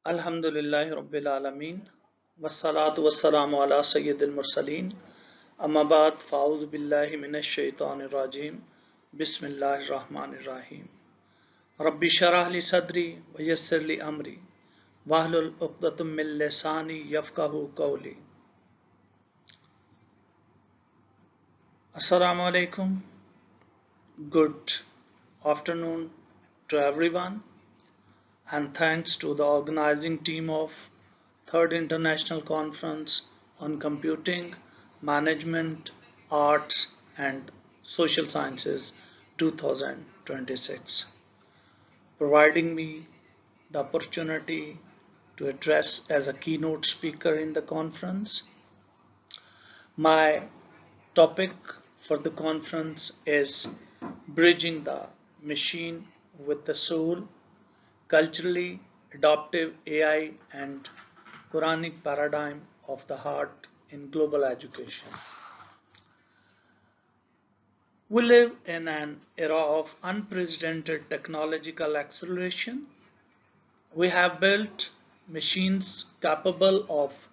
Alhamdulillahi Rabbil Alameen. Wassalatu wassalamu ala Sayyidil Mursaleen. Amma ba'd, fa'udhu billahi minash shaitanir rajim. Bismillahir Rahmanir Rahim. Rabbi sharah li sadri wa yassir li amri. Wahlul uqdatum min lisani yafqahu qawli. Assalamu alaikum. Good afternoon to everyone, and thanks to the organizing team of Third International Conference on Computing, Management, Arts and Social Sciences 2026, providing me the opportunity to address as a keynote speaker in the conference. My topic for the conference is Bridging the Machine with the Soul, Culturally Adaptive AI and Quranic Paradigm of the Heart in Global Education. We live in an era of unprecedented technological acceleration. We have built machines capable of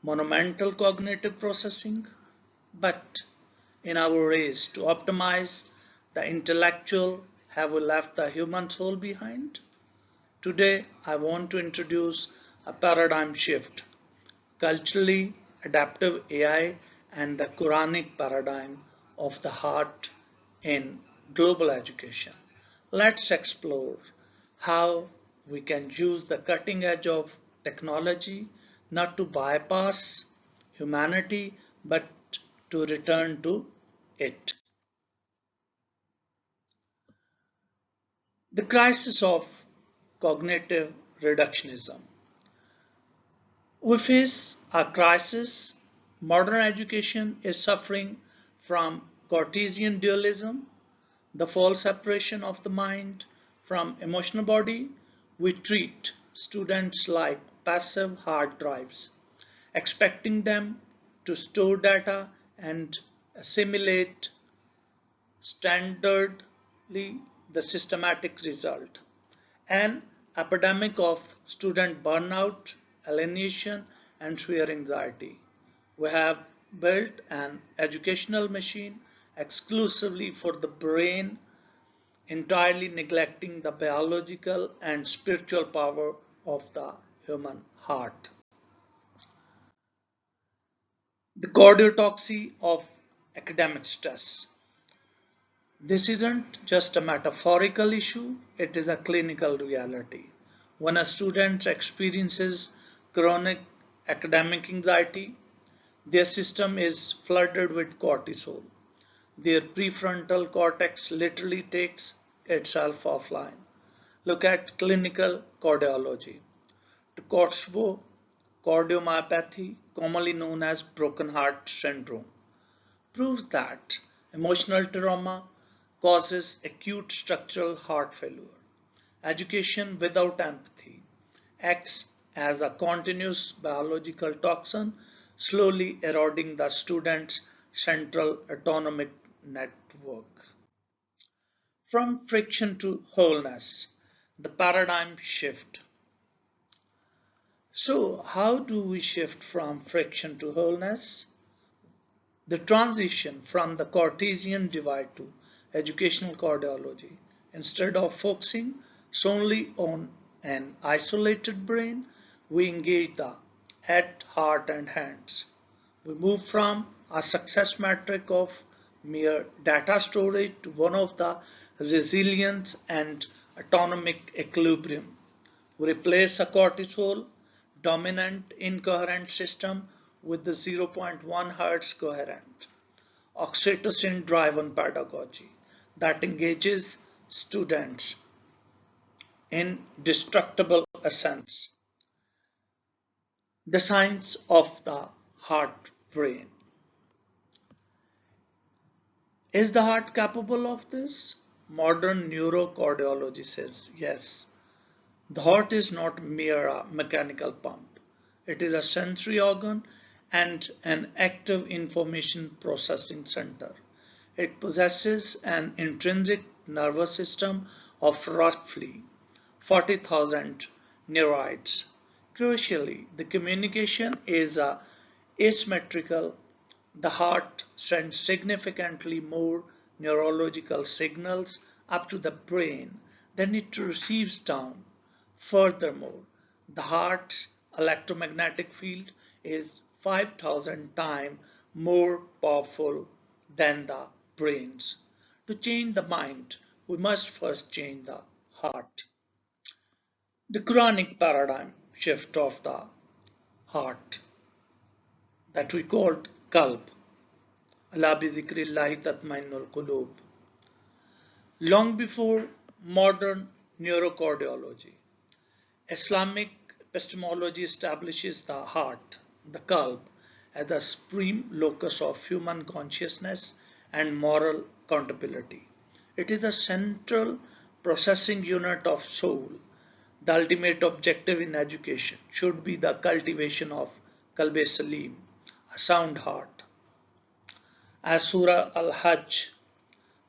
monumental cognitive processing, but in our race to optimize the intellectual, have we left the human soul behind? Today, I want to introduce a paradigm shift, culturally adaptive AI and the Quranic paradigm of the heart in global education. Let's explore how we can use the cutting edge of technology not to bypass humanity but to return to it. The crisis of cognitive reductionism. We face a crisis. Modern education is suffering from Cartesian dualism, the false separation of the mind from emotional body. We treat students like passive hard drives, expecting them to store data and assimilate standardly the systematic result. An epidemic of student burnout, alienation, and sheer anxiety. We have built an educational machine exclusively for the brain, entirely neglecting the biological and spiritual power of the human heart. The cardiotoxy of academic stress. This isn't just a metaphorical issue, it is a clinical reality. When a student experiences chronic academic anxiety, their system is flooded with cortisol. Their prefrontal cortex literally takes itself offline. Look at clinical cardiology. To Kotzebue cardiomyopathy, commonly known as broken heart syndrome, proves that emotional trauma causes acute structural heart failure. Education without empathy acts as a continuous biological toxin, slowly eroding the student's central autonomic network. From friction to wholeness, the paradigm shift. So, how do we shift from friction to wholeness? The transition from the Cartesian divide to educational cardiology. Instead of focusing solely on an isolated brain, we engage the head, heart, and hands. We move from a success metric of mere data storage to one of the resilience and autonomic equilibrium. We replace a cortisol dominant incoherent system with the zero point 0.1 Hz coherent, oxytocin driven pedagogy that engages students in destructible essence, the science of the heart brain. Is the heart capable of this? Modern neurocardiology says yes. The heart is not mere a mechanical pump. It is a sensory organ and an active information processing center. It possesses an intrinsic nervous system of roughly 40,000 neurites. Crucially, the communication is asymmetrical. The heart sends significantly more neurological signals up to the brain than it receives down. Furthermore, the heart's electromagnetic field is 5,000 times more powerful than the brain's. To change the mind, we must first change the heart. The Quranic paradigm shift of the heart that we called Qalb, Allah bi dhikrillahi tatma'innul qulub. Long before modern neurocardiology, Islamic epistemology establishes the heart, the Qalb, as the supreme locus of human consciousness and moral accountability. It is the central processing unit of soul. The ultimate objective in education should be the cultivation of Qalb Salim, a sound heart. As Surah Al-Hajj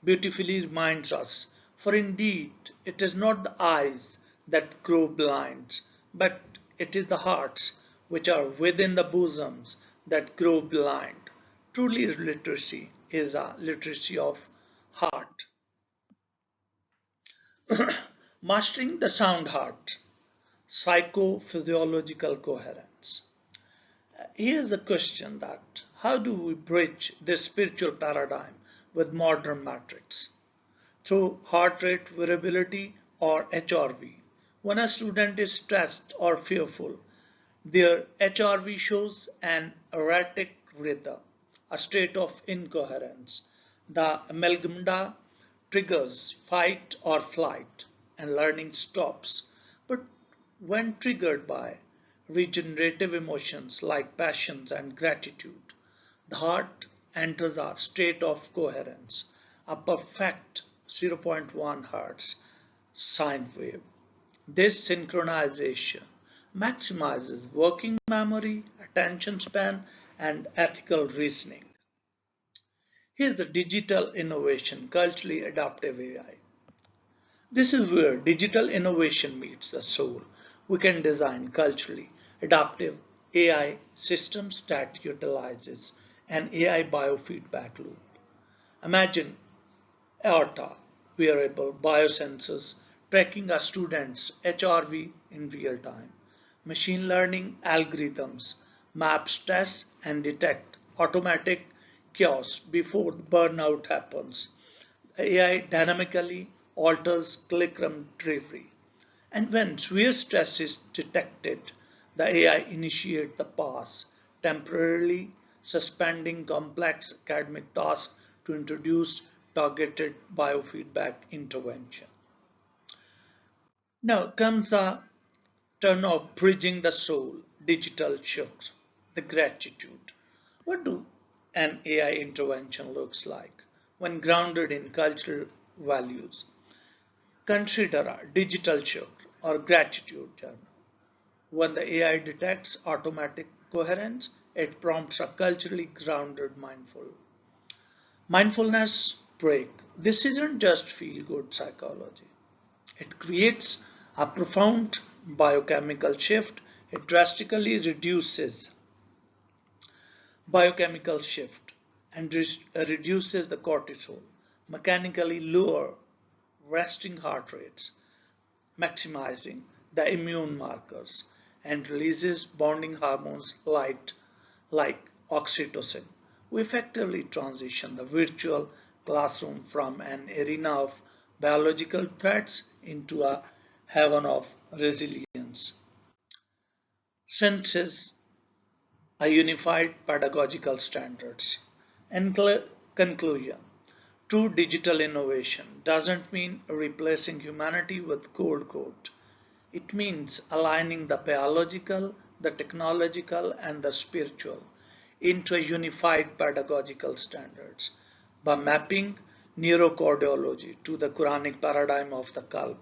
beautifully reminds us, for indeed it is not the eyes that grow blind, but it is the hearts which are within the bosoms that grow blind. Truly literacy is a literacy of heart. Mastering the sound heart, psychophysiological coherence. Here's a question that how do we bridge this spiritual paradigm with modern metrics? Through heart rate variability or HRV. When a student is stressed or fearful, their HRV shows an erratic rhythm, a state of incoherence. The amygdala triggers fight or flight, and learning stops. But when triggered by regenerative emotions like passions and gratitude, the heart enters a state of coherence, a perfect 0.1 Hz sine wave. This synchronization maximizes working memory, attention span, and ethical reasoning. Here's the digital innovation, culturally adaptive AI. This is where digital innovation meets the soul. We can design culturally adaptive AI systems that utilizes an AI biofeedback loop. Imagine ARTA, wearable biosensors tracking a student's HRV in real time. Machine learning algorithms map stress and detect automatic chaos before the burnout happens. AI dynamically alters curriculum delivery. And when severe stress is detected, the AI initiates the pause, temporarily suspending complex academic tasks to introduce targeted biofeedback intervention. Now comes the turn of bridging the soul, digital shukr, the gratitude. What do an AI intervention looks like when grounded in cultural values? Consider a digital shukr or gratitude journal. When the AI detects automatic coherence, it prompts a culturally grounded mindfulness break. This isn't just feel good psychology. It creates a profound biochemical shift. It drastically reduces biochemical shift and reduces the cortisol, mechanically lower resting heart rates, maximizing the immune markers, and releases bonding hormones like oxytocin. We effectively transition the virtual classroom from an arena of biological threats into a haven of resilience. Senses a unified pedagogical standards. In conclusion, true digital innovation doesn't mean replacing humanity with cold code. It means aligning the biological, the technological, and the spiritual into a unified pedagogical standards by mapping neurocardiology to the Quranic paradigm of the Qalb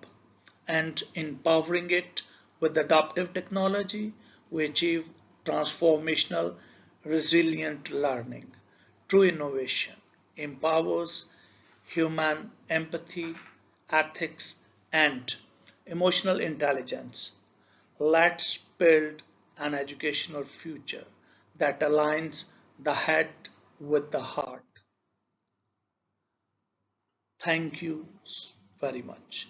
and empowering it with adaptive technology. We achieve transformational, resilient learning. True innovation empowers human empathy, ethics, and emotional intelligence. Let's build an educational future that aligns the head with the heart. Thank you very much.